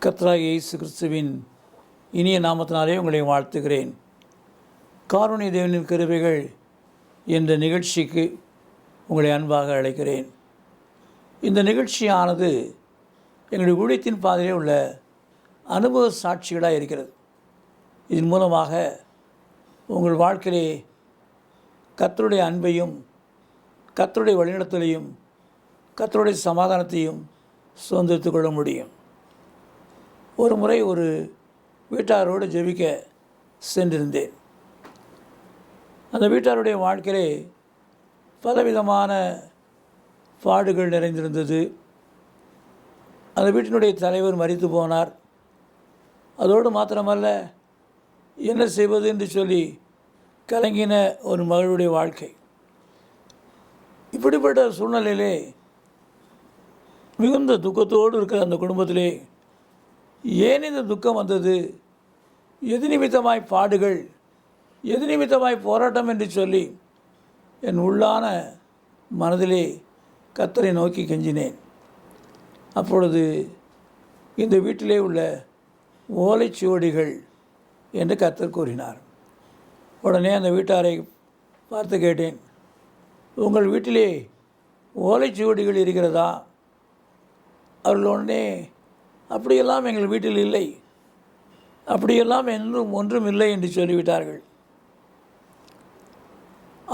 கர்த்தராகிய இயேசு கிறிஸ்துவின் இனிய நாமத்தினாலே உங்களை வாழ்த்துகிறேன். காருண்ய தேவனின் கிருபைகள் என்ற நிகழ்ச்சிக்கு உங்களை அன்பாக அழைக்கிறேன். இந்த நிகழ்ச்சியானது எங்களுடைய ஊழியத்தின் பாதையிலே உள்ள அனுபவ சாட்சிகளாக இருக்கிறது. இதன் மூலமாக உங்கள் வாழ்க்கையிலே கர்த்தருடைய அன்பையும் கர்த்தருடைய வழிநடத்தலையும் கர்த்தருடைய சமாதானத்தையும் சுதந்திரித்துக் கொள்ள முடியும். ஒரு முறை ஒரு வீட்டாரோடு ஜெபிக்க சென்றிருந்தேன். அந்த வீட்டாருடைய வாழ்க்கையிலே பலவிதமான பாடுகள் நிறைந்திருந்தது. அந்த வீட்டினுடைய தலைவர் மரித்து போனார். அதோடு மாத்திரமல்ல, என்ன செய்வது என்று சொல்லி கலங்கின ஒரு மகளுடைய வாழ்க்கை. இப்படிப்பட்ட சூழ்நிலையிலே மிகுந்த துக்கத்தோடு இருக்கிற அந்த குடும்பத்திலே ஏன் இந்த துக்கம் வந்தது, எது நிமித்தமாய் பாடுகள், எது நிமித்தமாய் போராட்டம் என்று சொல்லி என் உள்ளான மனதிலே கர்த்தரை நோக்கி கெஞ்சினேன். அப்பொழுது இந்த வீட்டிலே உள்ள ஓலைச்சுவடிகள் என்று கர்த்தர் கூறினார். உடனே அந்த வீட்டாரை பார்த்து கேட்டேன், உங்கள் வீட்டிலே ஓலைச்சுவடிகள் இருக்கிறதா? அவர்கள் உடனே அப்படியெல்லாம் எங்கள் வீட்டில் இல்லை, அப்படியெல்லாம் ஒன்றும் இல்லை என்று சொல்லிவிட்டார்கள்.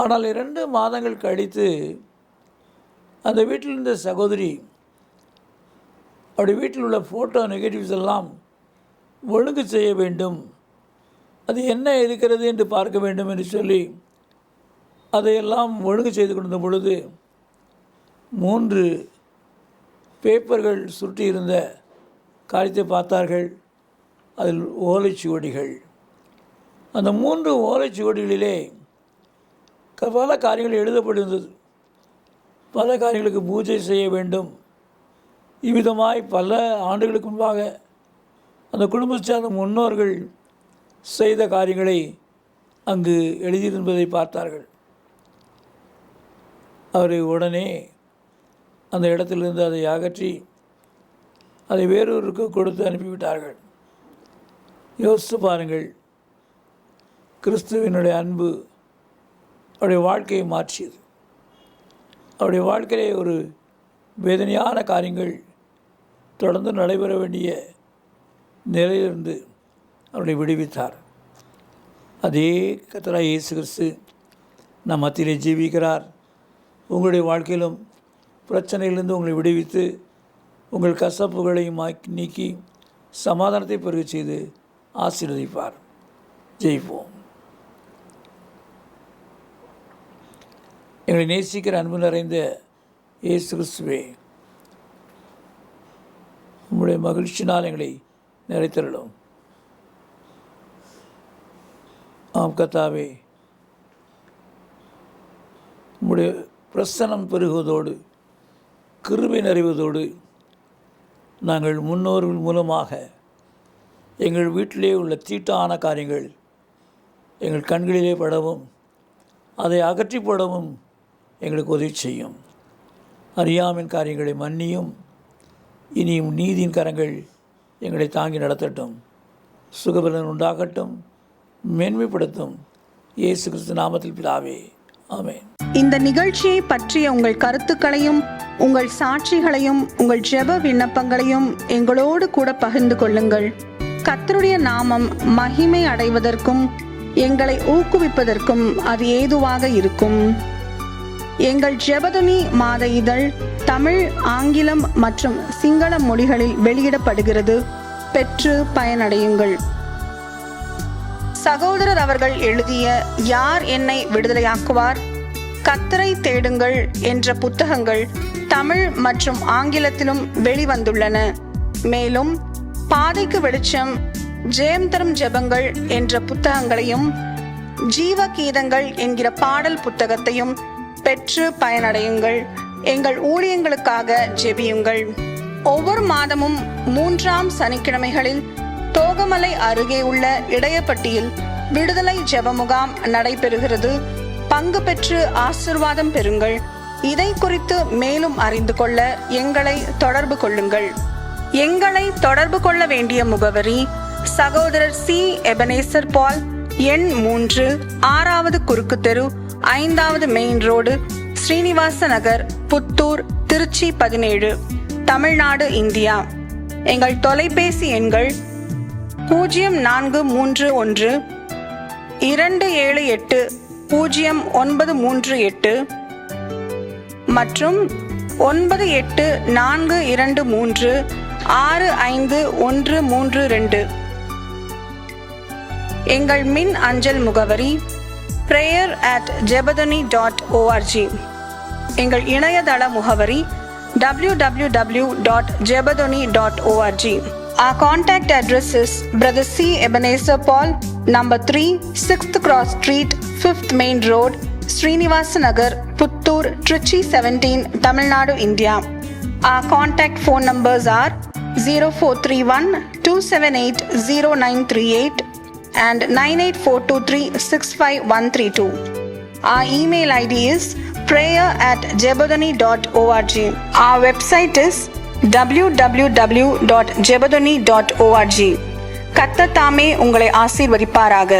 ஆனால் 2 மாதங்கள் கழித்து அந்த வீட்டில் இருந்த சகோதரி அவருடைய வீட்டில் உள்ள ஃபோட்டோ நெகட்டிவ்ஸ் எல்லாம் ஒழுங்கு செய்ய வேண்டும், அது என்ன இருக்கிறது என்று பார்க்க வேண்டும் என்று சொல்லி அதையெல்லாம் ஒழுங்கு செய்து கொண்டிருந்த பொழுது 3 பேப்பர்கள் சுற்றியிருந்த காரியத்தை பார்த்தார்கள். அதில் ஓலைச்சுவடிகள். அந்த 3 ஓலைச்சுவடிகளிலே பல காரியங்கள் எழுதப்பட்டிருந்தது. பல காரியங்களுக்கு பூஜை செய்ய வேண்டும், இவ்விதமாய் பல ஆண்டுகளுக்கு முன்பாக அந்த குடும்பத்தை சார்ந்த முன்னோர்கள் செய்த காரியங்களை அங்கு எழுதியிருப்பதை பார்த்தார்கள். அவரை உடனே அந்த இடத்திலிருந்து அதை அகற்றி அதை வேறொருக்கு கொடுத்து அனுப்பிவிட்டார்கள். யோசித்து பாருங்கள், கிறிஸ்துவினுடைய அன்பு அவருடைய வாழ்க்கையை மாற்றியது. அவருடைய வாழ்க்கையிலே ஒரு வேதனையான காரியங்கள் தொடர்ந்து நடைபெற வேண்டிய நிலையிலிருந்து அவரை விடுவித்தார். அதே கர்த்தராகிய இயேசு கிறிஸ்து நம் மத்தியிலே ஜீவிக்கிறார். உங்களுடைய வாழ்க்கையிலும் பிரச்சனையிலிருந்து உங்களை விடுவித்து உங்கள் கசப்புகளையும் நீக்கி சமாதானத்தை பெருக செய்து ஆசீர்வதிப்பார். ஜெயிப்போம். எங்களை நேசிக்கிற அன்பு நிறைந்த இயேசு கிறிஸ்துவே, உங்களுடைய மகிழ்ச்சினால் எங்களை நிறைத்தருளும். ஆம் கர்த்தாவே, உங்களுடைய பிரசன்னம் பெருகுவதோடு கிருபை நிறைவதோடு நாங்கள் முன்னோர்கள் மூலமாக எங்கள் வீட்டிலே உள்ள தீட்டான காரியங்கள் எங்கள் கண்களிலே படவும் அதை அகற்றி போடவும் எங்களுக்கு உதவி செய்யும். அறியாமையின் காரியங்களை மன்னியும். இனியும் நீதியின் கரங்கள் எங்களை தாங்கி நடத்தட்டும். சுகபலன் உண்டாகட்டும், மேன்மைப்படுத்தும். இயேசு கிறிஸ்து நாமத்தில் பிதாவே, ஆமென். இந்த நிகழ்ச்சியை பற்றிய உங்கள் கருத்துக்களையும் உங்கள் சாட்சிகளையும் உங்கள் ஜெப விண்ணப்பங்களையும் எங்களோடு கூட பகிர்ந்து கொள்ளுங்கள். கர்த்தருடைய நாமம் மகிமை அடைவதற்கும் எங்களை ஊக்குவிப்பதற்கும் அது ஏதுவாக இருக்கும். எங்கள் ஜெபதுனி மாத இதழ் தமிழ், ஆங்கிலம் மற்றும் சிங்கள மொழிகளில் வெளியிடப்படுகிறது. பெற்று பயனடையுங்கள். சகோதரர் அவர்கள் எழுதிய யார் என்னை விடுதலையாக்குவார், கர்த்தரை தேடுங்கள் என்ற புத்தகங்கள் தமிழ் மற்றும் ஆங்கிலத்திலும் வெளிவந்துள்ளன. மேலும் பாதைக்கு வெளிச்சம், ஜெயம் தரும் ஜெபங்கள் என்ற புத்தகங்களையும் ஜீவ கீதங்கள் என்கிற பாடல் புத்தகத்தையும் பெற்று பயனடையுங்கள். எங்கள் ஊழியங்களுக்காக ஜெபியுங்கள். ஒவ்வொரு மாதமும் 3ஆம் சனிக்கிழமைகளில் தோகமலை அருகே உள்ள இடையப்பட்டியில் விடுதலை ஜெப முகாம் நடைபெறுகிறது. பங்கு பெற்று ஆசீர்வாதம் பெறுங்கள். இதை குறித்து மேலும் அறிந்து கொள்ள எங்களை தொடர்பு கொள்ளுங்கள். எங்களை தொடர்பு கொள்ள வேண்டிய முகவரி: சகோதரர் சி. எபனேசர் பால், எண் 3, 6வது குறுக்கு தெரு, 5வது மெயின் ரோடு, ஸ்ரீனிவாச நகர், புத்தூர், திருச்சி 17, தமிழ்நாடு, இந்தியா. எங்கள் தொலைபேசி எண்கள் 0431 278 0938 மற்றும் 9842365132. எங்கள் மின் அஞ்சல் முகவரி prayer@jebadani.org. எங்கள் இணையதள முகவரி www.jebadani.org. Our contact address is Brother C. Ebenezer Paul, number 3, 6th Cross Street, 5th Main Road, Srinivasa Nagar, Puttur, Trichy 17, Tamil Nadu, India. Our contact phone numbers are 0431 278 0938 and 98423 Our email ID is prayer@jebadani.org. Our website is www.jebadani.org. கர்த்தர் தாமே உங்களை ஆசீர்வதிப்பாராக.